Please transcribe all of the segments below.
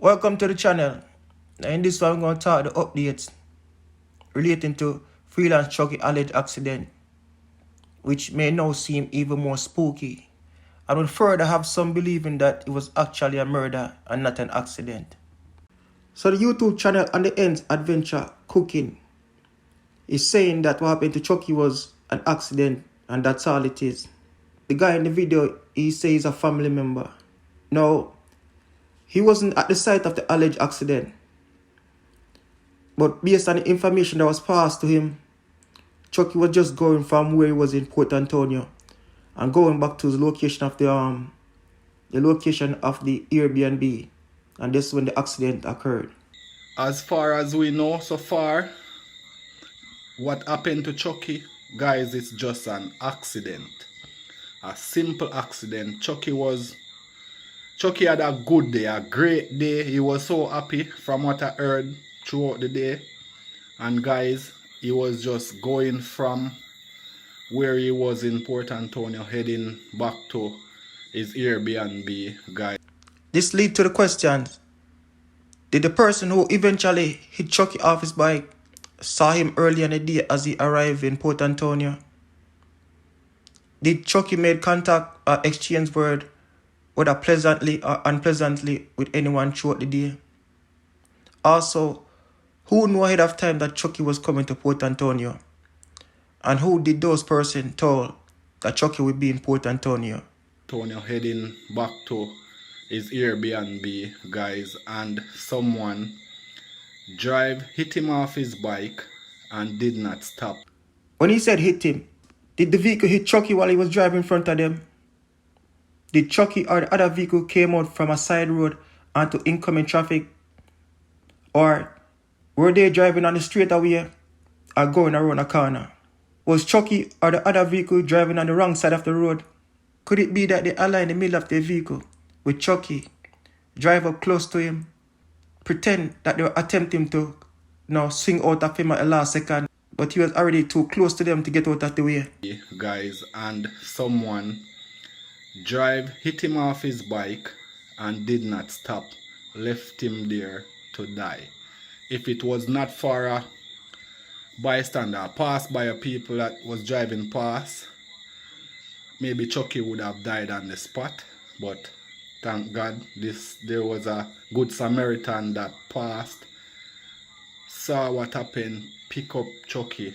Welcome to the channel. Now in this one, I'm going to talk the updates relating to Freelance Chucky alleged accident, which may now seem even more spooky, and would further have some believing that it was actually a murder and not an accident. So the YouTube channel On The Ends Adventure Cooking is saying that what happened to Chucky was an accident and that's all it is. The guy in the video, he says he's a family member. Now, he wasn't at the site of the alleged accident, but based on the information that was passed to him, Chucky was just going from where he was in Port Antonio and going back to the location of the Airbnb, and this is when the accident occurred. As far as we know so far, what happened to Chucky, guys, it's just an accident. A simple accident. Chucky had a good day, a great day. He was so happy from what I heard throughout the day. And guys, he was just going from where he was in Port Antonio, heading back to his Airbnb, guys. This leads to the questions. Did the person who eventually hit Chucky off his bike saw him early in the day as he arrived in Port Antonio? Did Chucky make contact or exchange word, whether pleasantly or unpleasantly, with anyone throughout the day? Also, who knew ahead of time that Chucky was coming to Port Antonio? And who did those persons told that Chucky would be in Port Antonio? Antonio heading back to his Airbnb, guys, and someone hit him off his bike and did not stop. When he said hit him, did the vehicle hit Chucky while he was driving in front of them? Did Chucky or the other vehicle came out from a side road onto incoming traffic? Or were they driving on the straightaway or going around a corner? Was Chucky or the other vehicle driving on the wrong side of the road? Could it be that they aligned in the middle of their vehicle with Chucky, drive up close to him, pretend that they were attempting to swing out of him at the last second, but he was already too close to them to get out of the way? Guys, and someone hit him off his bike and did not stop, left him there to die. If it was not for a bystander, passed by a people that was driving past, maybe Chucky would have died on the spot. But thank God there was a good Samaritan that passed, saw what happened, pick up Chucky,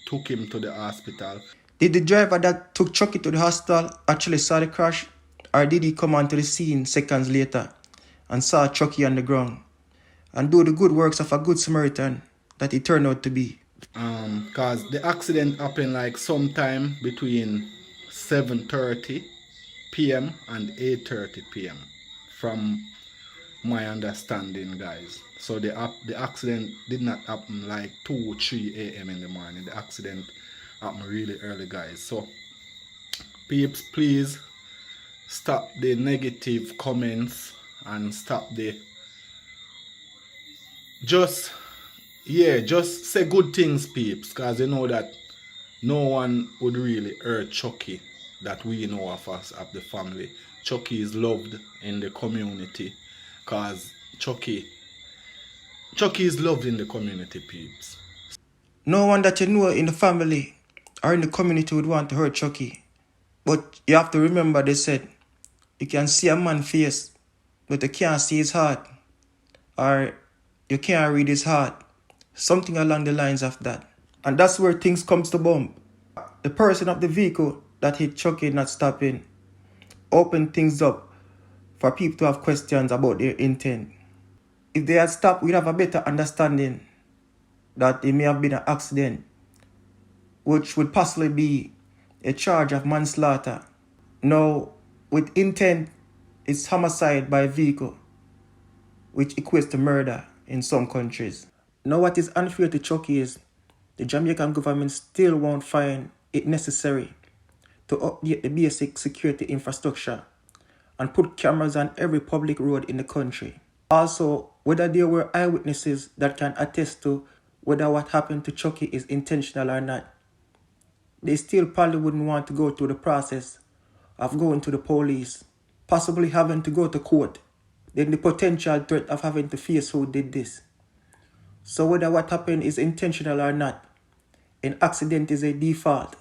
took him to the hospital. Did the driver that took Chucky to the hospital actually saw the crash, or did he come onto the scene seconds later and saw Chucky on the ground and do the good works of a good Samaritan that he turned out to be? Cause the accident happened like sometime between 7:30 p.m. and 8:30 p.m. from my understanding, guys. So the accident did not happen like 2-3 a.m. in the morning. The accident happened really early, guys. So peeps, please stop the negative comments and stop the just say good things, peeps, because you know that no one would really hurt Chucky that we know of us, of the family. Chucky is loved in the community, because Chucky is loved in the community, peeps. No one that you know in the family or in the community would want to hurt Chucky. But you have to remember, they said, you can see a man's face, but you can't see his heart. Or you can't read his heart. Something along the lines of that. And that's where things comes to bump. The person of the vehicle that hit Chucky not stopping opened things up for people to have questions about their intent. If they had stopped, we'd have a better understanding that it may have been an accident, which would possibly be a charge of manslaughter. Now, with intent, it's homicide by vehicle, which equates to murder in some countries. Now, what is unfair to Chucky is the Jamaican government still won't find it necessary to update the basic security infrastructure and put cameras on every public road in the country. Also, whether there were eyewitnesses that can attest to whether what happened to Chucky is intentional or not, they still probably wouldn't want to go through the process of going to the police, possibly having to go to court then the potential threat of having to face who did this. So whether what happened is intentional or not, an accident is a default.